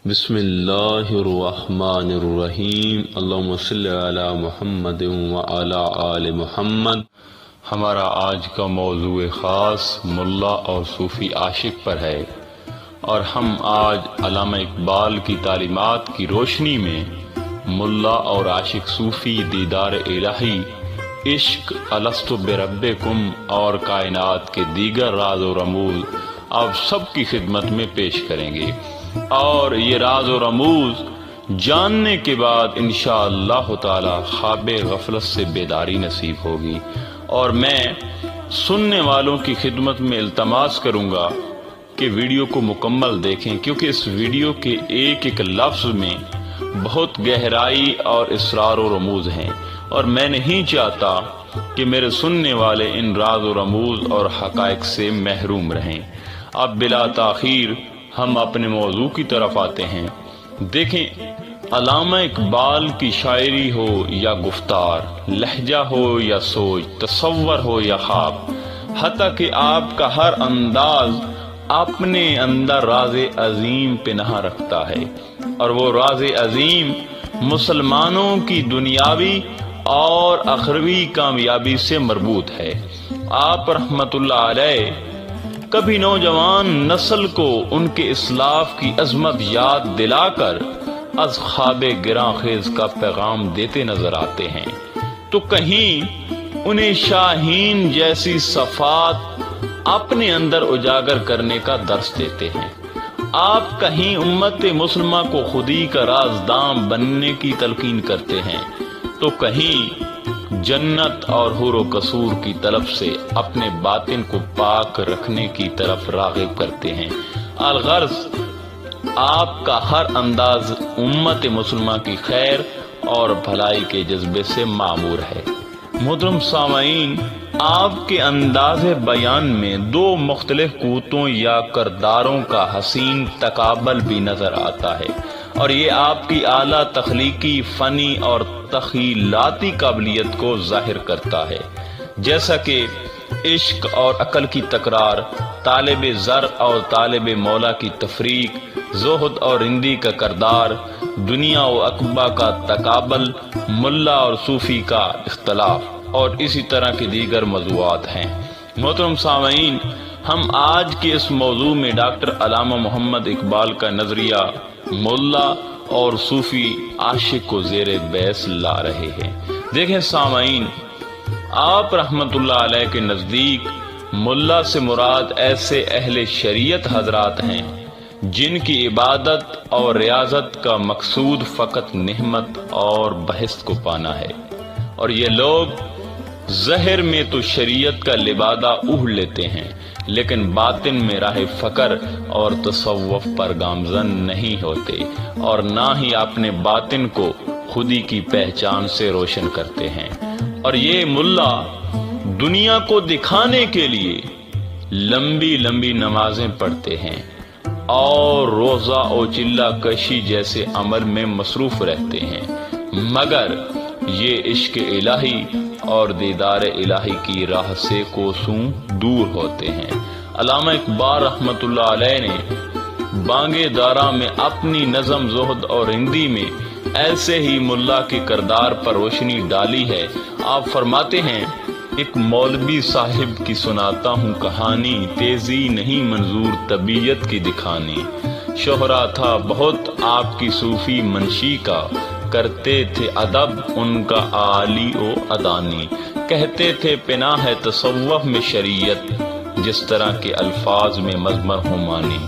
بسم اللہ الرحمن الرحیم، اللہم صلی علی محمد وعلی آل محمد۔ ہمارا آج کا موضوع خاص ملا اور صوفی عاشق پر ہے، اور ہم آج علامہ اقبال کی تعلیمات کی روشنی میں ملا اور عاشق صوفی، دیدار الہی، عشق، الستو بربکم اور کائنات کے دیگر راز و رموز آپ سب کی خدمت میں پیش کریں گے، اور یہ راز و رموز جاننے کے بعد انشاءاللہ تعالی خواب غفلت سے بیداری نصیب ہوگی۔ اور میں سننے والوں کی خدمت میں التماس کروں گا کہ ویڈیو کو مکمل دیکھیں، کیونکہ اس ویڈیو کے ایک ایک لفظ میں بہت گہرائی اور اسرار و رموز ہیں، اور میں نہیں چاہتا کہ میرے سننے والے ان راز و رموز اور حقائق سے محروم رہیں۔ اب بلا تاخیر ہم اپنے موضوع کی طرف آتے ہیں۔ دیکھیں، علامہ اقبال کی شاعری ہو یا گفتار، لہجہ ہو یا سوچ، تصور ہو یا خواب، حتیٰ کہ آپ کا ہر انداز اپنے اندر راز عظیم پنہاں رکھتا ہے، اور وہ راز عظیم مسلمانوں کی دنیاوی اور اخروی کامیابی سے مربوط ہے۔ آپ رحمت اللہ علیہ کبھی نوجوان نسل کو ان کے اسلاف کی عظمت یاد دلا کر از خواب گراں خیز کا پیغام دیتے نظر آتے ہیں، تو کہیں انہیں شاہین جیسی صفات اپنے اندر اجاگر کرنے کا درس دیتے ہیں۔ آپ کہیں امت مسلمہ کو خودی کا رازداں بننے کی تلقین کرتے ہیں، تو کہیں جنت اور حور و قصور کی طلب سے اپنے باطن کو پاک رکھنے کی طرف راغب کرتے ہیں۔ الغرض آپ کا ہر انداز امت مسلمہ کی خیر اور بھلائی کے جذبے سے معمور ہے۔ محترم سامعین، آپ کے انداز بیان میں دو مختلف قوتوں یا کرداروں کا حسین تقابل بھی نظر آتا ہے، اور یہ آپ کی اعلیٰ تخلیقی، فنی اور تخیلاتی قابلیت کو ظاہر کرتا ہے، جیسا کہ عشق اور عقل کی تکرار، طالب زر اور طالب مولا کی تفریق، زہد اور رندی کا کردار، دنیا و عقبہ کا تقابل، ملا اور صوفی کا اختلاف، اور اسی طرح کے دیگر موضوعات ہیں۔ محترم سامعین، ہم آج کے اس موضوع میں ڈاکٹر علامہ محمد اقبال کا نظریہ ملا اور صوفی عاشق کو زیر بحث لا رہے ہیں۔ دیکھیں سامعین، آپ رحمت اللہ علیہ کے نزدیک ملا سے مراد ایسے اہل شریعت حضرات ہیں جن کی عبادت اور ریاضت کا مقصود فقط نعمت اور بہشت کو پانا ہے، اور یہ لوگ ظاہر میں تو شریعت کا لبادہ اوڑھ لیتے ہیں، لیکن باطن میں راہ فقر اور تصوف پر گامزن نہیں ہوتے، اور نہ ہی اپنے باطن کو خودی کی پہچان سے روشن کرتے ہیں۔ اور یہ ملا دنیا کو دکھانے کے لیے لمبی لمبی نمازیں پڑھتے ہیں، اور روزہ و چلہ کشی جیسے عمل میں مصروف رہتے ہیں، مگر یہ عشق الہی اور دیدار الہی کی راہ سے کوسوں دور ہوتے ہیں۔ علامہ اقبال رحمت اللہ علیہ نے بانگے دارا میں اپنی نظم زہد اور رندی میں ایسے ہی ملا کے کردار پر روشنی ڈالی ہے۔ آپ فرماتے ہیں، ایک مولوی صاحب کی سناتا ہوں کہانی، تیزی نہیں منظور طبیعت کی دکھانی۔ شہرا تھا بہت آپ کی صوفی منشی کا، کرتے تھے ادب ان کا عالی و ادانی، کہتے تھے پناہ ہے تصوف میں شریعت، جس طرح کے الفاظ میں مضمر ہوں مانی۔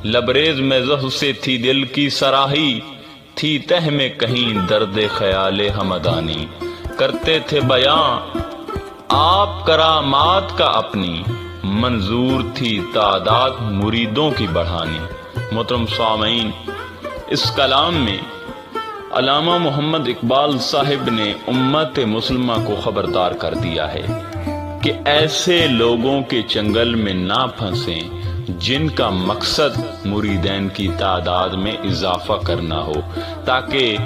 لبریز میں زہد سے تھی دل کی سراہی، تھی تہ میں کہیں درد خیال ہمدانی، کرتے تھے بیان آپ کرامات کا اپنی، منظور تھی تعداد مریدوں کی بڑھانی۔ محترم سامعین، اس کلام میں علامہ محمد اقبال صاحب نے امت مسلمہ کو خبردار کر دیا ہے کہ ایسے لوگوں کے چنگل میں نہ پھنسیں جن کا مقصد مریدین کی تعداد میں اضافہ کرنا ہو، تاکہ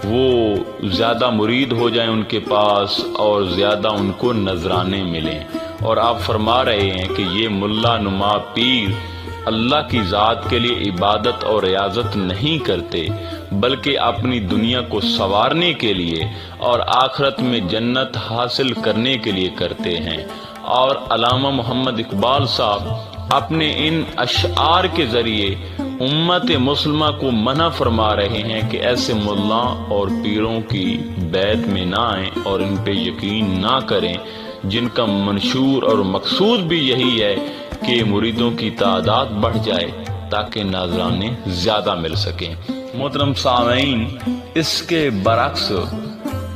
وہ زیادہ مرید ہو جائیں ان کے پاس اور زیادہ ان کو نذرانے ملیں۔ اور آپ فرما رہے ہیں کہ یہ ملا نما پیر اللہ کی ذات کے لیے عبادت اور ریاضت نہیں کرتے بلکہ اپنی دنیا کو سنوارنے کے لیے اور آخرت میں جنت حاصل کرنے کے لیے کرتے ہیں۔ اور علامہ محمد اقبال صاحب اپنے ان اشعار کے ذریعے امت مسلمہ کو منع فرما رہے ہیں کہ ایسے ملا اور پیروں کی بیعت میں نہ آئیں اور ان پہ یقین نہ کریں جن کا منشور اور مقصود بھی یہی ہے کہ مریدوں کی تعداد بڑھ جائے تاکہ نذرانے زیادہ مل سکیں۔ محترم سامعین، اس کے برعکس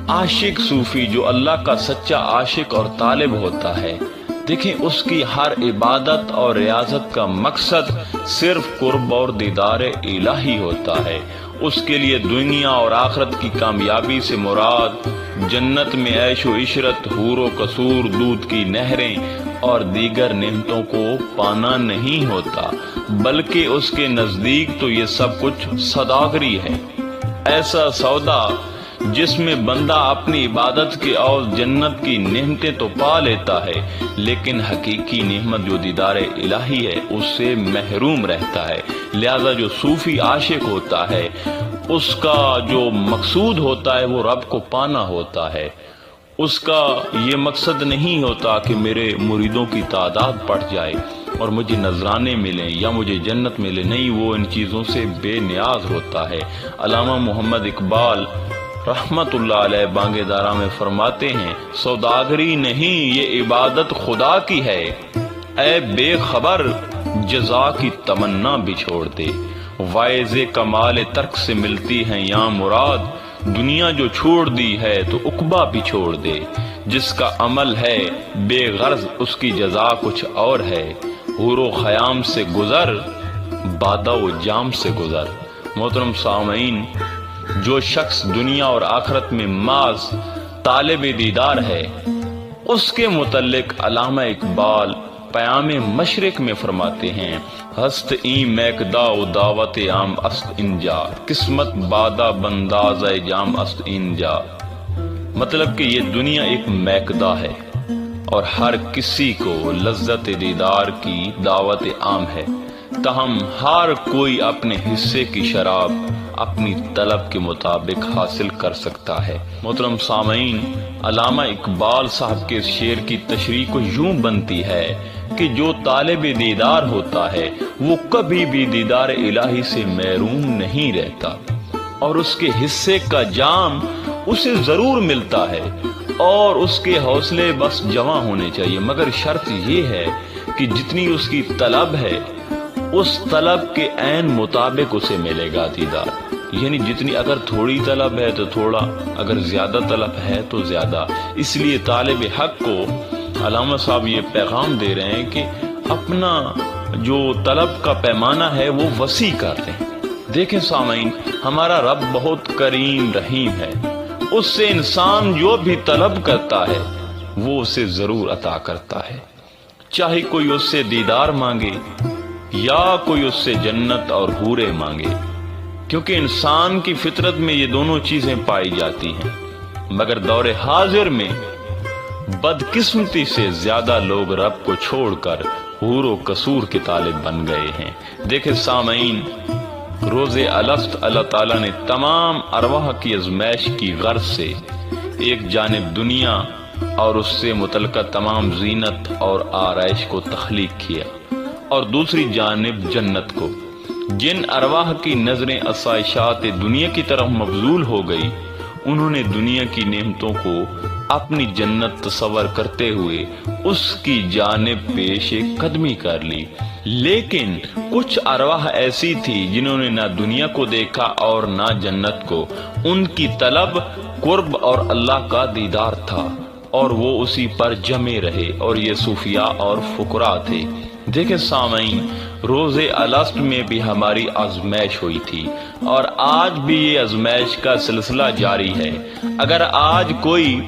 عاشق صوفی جو اللہ کا سچا عاشق اور طالب ہوتا ہے، دیکھیں اس کی ہر عبادت اور ریاضت کا مقصد صرف قرب اور دیدار الہی ہوتا ہے۔ اس کے لیے دنیا اور آخرت کی کامیابی سے مراد جنت میں عیش و عشرت، حور و قصور، دودھ کی نہریں اور دیگر نعمتوں کو پانا نہیں ہوتا، بلکہ اس کے نزدیک تو یہ سب کچھ سوداگری ہے، ایسا سودا جس میں بندہ اپنی عبادت کے اور جنت کی نعمتیں تو پا لیتا ہے لیکن حقیقی نعمت جو دیدار الہی ہے اس سے محروم رہتا ہے۔ لہذا جو صوفی عاشق ہوتا ہے اس کا جو مقصود ہوتا ہے وہ رب کو پانا ہوتا ہے۔ اس کا یہ مقصد نہیں ہوتا کہ میرے مریدوں کی تعداد بڑھ جائے اور مجھے نذرانے ملیں یا مجھے جنت ملے، نہیں، وہ ان چیزوں سے بے نیاز ہوتا ہے۔ علامہ محمد اقبال رحمت اللہ علیہ بانگ دارا میں فرماتے ہیں، سوداگری نہیں یہ عبادت خدا کی ہے، اے بے خبر جزا کی تمنا بھی چھوڑ دے، وائز کمال ترک سے ملتی ہیں یا مراد، دنیا جو چھوڑ دی ہے تو عقبہ بھی چھوڑ دے، جس کا عمل ہے بے غرض اس کی جزا کچھ اور ہے، حور و خیام سے گزر بادہ و جام سے گزر۔ محترم سامعین، جو شخص دنیا اور آخرت میں محض طالب دیدار ہے اس کے متعلق علامہ اقبال پیام مشرق میں فرماتے ہیں، ہست این میکدا و دعوت عام است انجا، قسمت بادہ بنداز جام است انجا۔ مطلب کہ یہ دنیا ایک میکدا ہے اور ہر کسی کو لذت دیدار کی دعوت عام ہے، تاہم ہر کوئی اپنے حصے کی شراب اپنی طلب کے مطابق حاصل کر سکتا ہے۔ محترم سامعین، علامہ اقبال صاحب کے اس شعر کی تشریح کو یوں بنتی ہے کہ جو طالب دیدار ہوتا ہے وہ کبھی بھی دیدار الہی سے محروم نہیں رہتا اور اس کے حصے کا جام اسے ضرور ملتا ہے اور اس کے حوصلے بس جمع ہونے چاہیے، مگر شرط یہ ہے کہ جتنی اس کی طلب ہے اس طلب کے عین مطابق اسے ملے گا دیدار، یعنی جتنی اگر تھوڑی طلب ہے تو تھوڑا، اگر زیادہ طلب ہے تو زیادہ۔ اس لیے طالب حق کو علامہ صاحب یہ پیغام دے رہے ہیں کہ اپنا جو طلب کا پیمانہ ہے وہ وسیع کر لیں۔ دیکھیں سامعین، ہمارا رب بہت کریم رحیم ہے، اس سے انسان جو بھی طلب کرتا ہے وہ اسے ضرور عطا کرتا ہے، چاہے کوئی اس سے دیدار مانگے یا کوئی اس سے جنت اور حورے مانگے، کیونکہ انسان کی فطرت میں یہ دونوں چیزیں پائی جاتی ہیں، مگر دور حاضر میں بدقسمتی سے زیادہ لوگ رب کو چھوڑ کر حور و قصور کے طالب بن گئے ہیں۔ دیکھیں سامعین، روز الست اللہ تعالیٰ نے تمام ارواح کی ازمائش کی غرض سے ایک جانب دنیا اور اس سے متعلقہ تمام زینت اور آرائش کو تخلیق کیا اور دوسری جانب جنت کو۔ جن ارواح کی نظریں آسائشات دنیا کی طرف مبذول ہو گئی، انہوں نے دنیا کی نعمتوں کو اپنی جنت تصور کرتے ہوئے اس کی جانب پیش قدمی کر لی، لیکن کچھ ارواح ایسی تھی جنہوں نے نہ دنیا کو دیکھا اور نہ جنت کو، ان کی طلب قرب اور اللہ کا دیدار تھا اور وہ اسی پر جمے رہے، اور یہ صوفیاء اور فقراء تھے۔ دیکھیں سامعین، روز الست میں بھی ہماری آزمائش ہوئی تھی اور آج بھی یہ آزمائش کا سلسلہ جاری ہے۔ اگر آج کوئی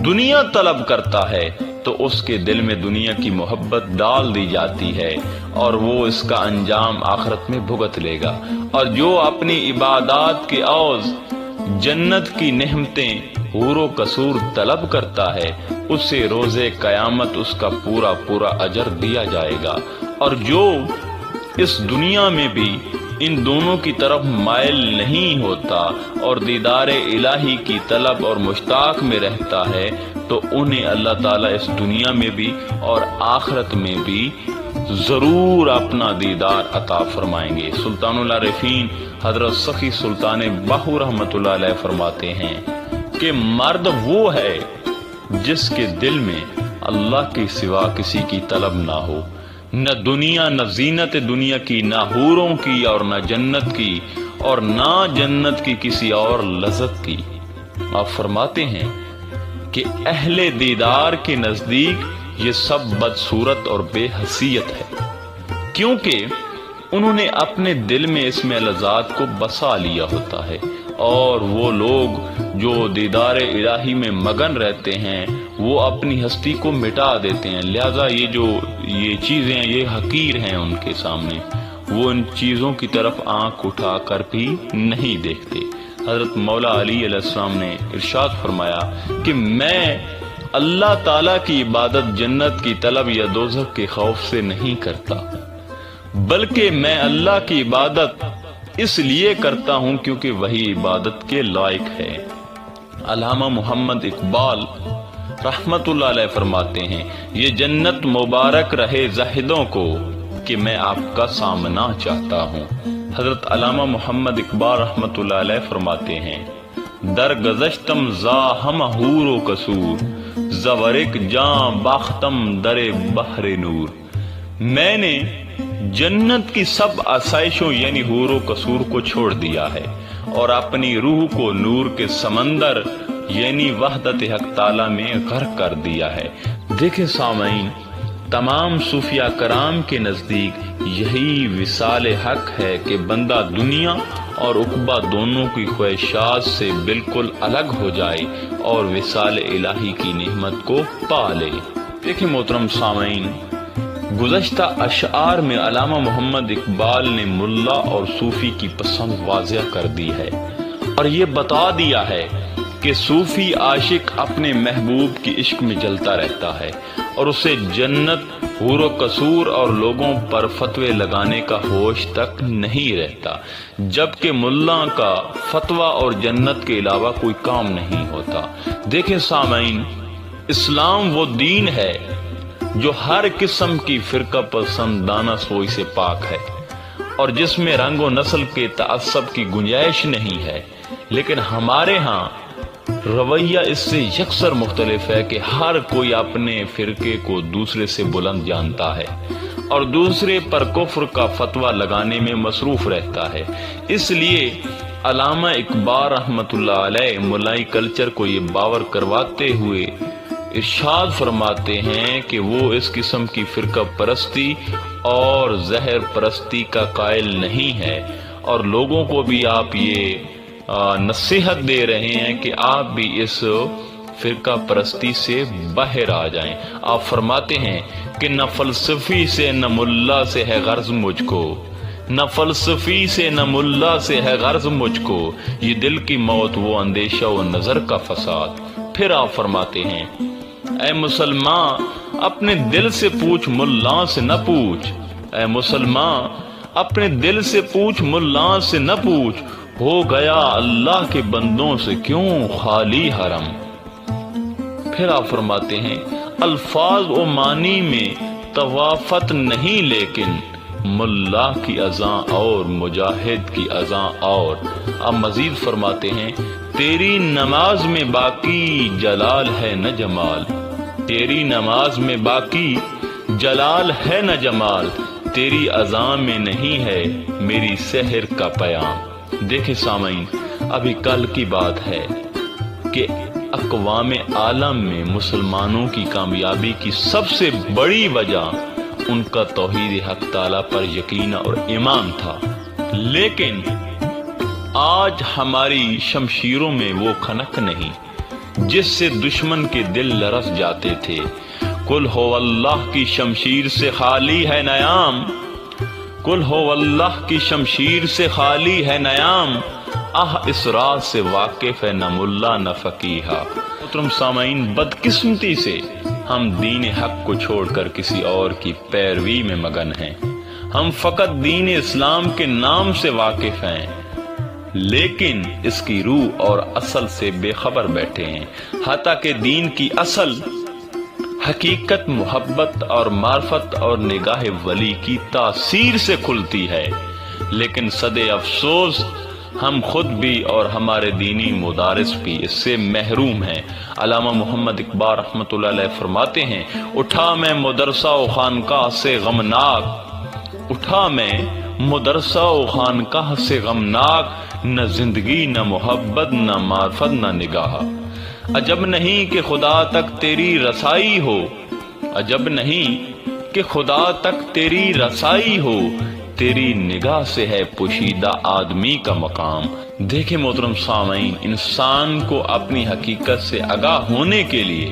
دنیا طلب کرتا ہے تو اس کے دل میں دنیا کی محبت ڈال دی جاتی ہے اور وہ اس کا انجام آخرت میں بھگت لے گا، اور جو اپنی عبادات کے عوض جنت کی نعمتیں حور و قصور طلب کرتا ہے اسے روز قیامت اس کا پورا پورا اجر دیا جائے گا، اور جو اس دنیا میں بھی ان دونوں کی طرف مائل نہیں ہوتا اور دیدار الہی کی طلب اور مشتاق میں رہتا ہے تو انہیں اللہ تعالیٰ اس دنیا میں بھی اور آخرت میں بھی ضرور اپنا دیدار عطا فرمائیں گے۔ سلطان العارفین حضرت سخی سلطان باہو رحمۃ اللہ علیہ فرماتے ہیں کہ مرد وہ ہے جس کے دل میں اللہ کے سوا کسی کی طلب نہ ہو، نہ دنیا، نہ زینت دنیا کی، نہ حوروں کی اور نہ جنت کی، اور نہ جنت کی کسی اور لذت کی۔ آپ فرماتے ہیں کہ اہل دیدار کے نزدیک یہ سب بدصورت اور بے حیثیت ہے، کیونکہ انہوں نے اپنے دل میں اسم لذات کو بسا لیا ہوتا ہے، اور وہ لوگ جو دیدار الہی میں مگن رہتے ہیں وہ اپنی ہستی کو مٹا دیتے ہیں، لہذا یہ چیزیں یہ حقیر ہیں ان کے سامنے، وہ ان چیزوں کی طرف آنکھ اٹھا کر بھی نہیں دیکھتے۔ حضرت مولا علی علیہ السلام نے ارشاد فرمایا کہ میں اللہ تعالیٰ کی عبادت جنت کی طلب یا دوزخ کے خوف سے نہیں کرتا، بلکہ میں اللہ کی عبادت اس لیے کرتا ہوں کیونکہ وہی عبادت کے لائق ہے۔ علامہ محمد اقبال رحمت اللہ علیہ فرماتے ہیں یہ جنت مبارک رہے زاہدوں کو کہ میں آپ کا سامنا چاہتا ہوں۔ حضرت علامہ محمد اقبال رحمت اللہ علیہ فرماتے ہیں در گذشتم زا ہم حور و قصور زورک جاں باختم در بحر نور، میں نے جنت کی سب آسائشوں یعنی حور و قصور کو چھوڑ دیا ہے اور اپنی روح کو نور کے سمندر یعنی وحدت حق تعالی میں غرق کر دیا ہے۔ دیکھیں سامعین، تمام صوفیاء کرام کے نزدیک یہی وصال حق ہے کہ بندہ دنیا اور عقبہ دونوں کی خواہشات سے بالکل الگ ہو جائے اور وصال الہی کی نعمت کو پا لے۔ دیکھیں محترم سامعین، گزشتہ اشعار میں علامہ محمد اقبال نے ملا اور صوفی کی پسند واضح کر دی ہے اور یہ بتا دیا ہے کہ صوفی عاشق اپنے محبوب کی عشق میں جلتا رہتا ہے اور اسے جنت، حور و قصور اور لوگوں پر فتوے لگانے کا ہوش تک نہیں رہتا، جبکہ ملا کا فتویٰ اور جنت کے علاوہ کوئی کام نہیں ہوتا۔ دیکھیں سامعین، اسلام وہ دین ہے جو ہر قسم کی فرقہ پسندانہ سوئی سے پاک ہے اور جس میں رنگ و نسل کے تعصب کی گنجائش نہیں ہے، لیکن ہمارے ہاں رویہ اس سے یکسر مختلف ہے کہ ہر کوئی اپنے فرقے کو دوسرے سے بلند جانتا ہے اور دوسرے پر کفر کا فتویٰ لگانے میں مصروف رہتا ہے۔ اس لیے علامہ اقبال رحمت اللہ علیہ ملائی کلچر کو یہ باور کرواتے ہوئے ارشاد فرماتے ہیں کہ وہ اس قسم کی فرقہ پرستی اور زہر پرستی کا قائل نہیں ہے، اور لوگوں کو بھی آپ یہ نصیحت دے رہے ہیں کہ آپ بھی اس فرقہ پرستی سے باہر آ جائیں۔ آپ فرماتے ہیں کہ نہ فلسفی سے نہ ملا سے ہے غرض مجھ کو، نہ فلسفی سے نہ ملا سے ہے غرض مجھ کو، یہ دل کی موت وہ اندیشہ و نظر کا فساد۔ پھر آپ فرماتے ہیں اے مسلمان اپنے دل سے پوچھ ملا سے نہ پوچھ، اے مسلمان اپنے دل سے پوچھ ملا سے نہ پوچھ، ہو گیا اللہ کے بندوں سے کیوں خالی حرم۔ پھر آپ فرماتے ہیں الفاظ و معنی میں توافت نہیں، لیکن ملا کی اذاں اور مجاہد کی اذاں اور۔ اب مزید فرماتے ہیں تیری نماز میں باقی جلال ہے نہ جمال، تیری نماز میں باقی جلال ہے نہ جمال، تیری اذاں میں نہیں ہے میری سحر کا پیام۔ دیکھیں سامعین، ابھی کل کی بات ہے کہ اقوام عالم میں مسلمانوں کی کامیابی کی سب سے بڑی وجہ ان کا توحید حق تعالیٰ پر یقین اور ایمان تھا، لیکن آج ہماری شمشیروں میں وہ کھنک نہیں جس سے دشمن کے دل لرز جاتے تھے۔ کل ہو اللہ کی شمشیر سے خالی ہے نیام، کل ہو اللہ کی شمشیر سے خالی ہے نیام، اس راز سے واقف ہے نہ ملا نہ فقیہا۔ محترم سامعین، بدقسمتی سے ہم دین حق کو چھوڑ کر کسی اور کی پیروی میں مگن ہیں۔ ہم فقط دین اسلام کے نام سے واقف ہیں، لیکن اس کی روح اور اصل سے بے خبر بیٹھے ہیں، حتیٰ کہ دین کی اصل حقیقت محبت اور معرفت اور نگاہ ولی کی تاثیر سے کھلتی ہے، لیکن صدِ افسوس ہم خود بھی اور ہمارے دینی مدارس بھی اس سے محروم ہیں۔ علامہ محمد اقبال رحمۃ اللہ علیہ فرماتے ہیں، اٹھا میں مدرسہ و خانقاہ سے غمناک، اٹھا میں مدرسہ و خانقاہ سے غمناک، نہ زندگی نہ محبت نہ معرفت نہ نگاہ۔ عجب نہیں کہ خدا تک تیری رسائی ہو، عجب نہیں کہ خدا تک تیری رسائی ہو، تیری نگاہ سے ہے پوشیدہ آدمی کا مقام۔ دیکھیں محترم سامعین، انسان کو اپنی حقیقت سے آگاہ ہونے کے لیے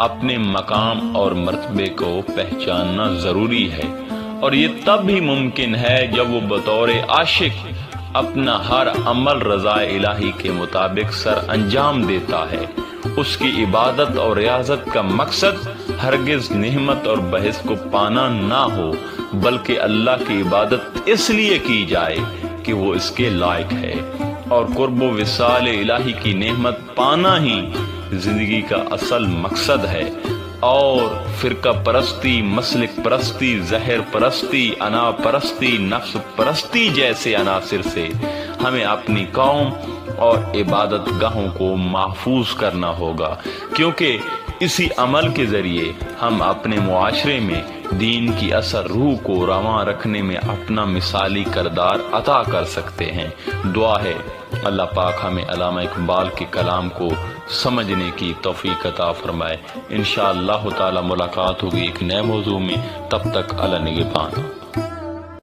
اپنے مقام اور مرتبے کو پہچاننا ضروری ہے، اور یہ تب ہی ممکن ہے جب وہ بطور عاشق اپنا ہر عمل رضا الہی کے مطابق سر انجام دیتا ہے۔ اس کی عبادت اور ریاضت کا مقصد ہرگز نعمت اور بحث کو پانا نہ ہو، بلکہ اللہ کی عبادت اس لیے کی جائے کہ وہ اس کے لائق ہے، اور قرب و وصال الہی کی نعمت پانا ہی زندگی کا اصل مقصد ہے۔ اور فرقہ پرستی، مسلک پرستی، زہر پرستی، انا پرستی، نفس پرستی جیسے عناصر سے ہمیں اپنی قوم اور عبادت گاہوں کو محفوظ کرنا ہوگا، کیونکہ اسی عمل کے ذریعے ہم اپنے معاشرے میں دین کی اثر روح کو رواں رکھنے میں اپنا مثالی کردار عطا کر سکتے ہیں۔ دعا ہے اللہ پاک ہمیں علامہ اقبال کے کلام کو سمجھنے کی توفیق عطا فرمائے۔ انشاءاللہ تعالی ملاقات ہوگی ایک نئے موضوع میں، تب تک اللہ نگہبان۔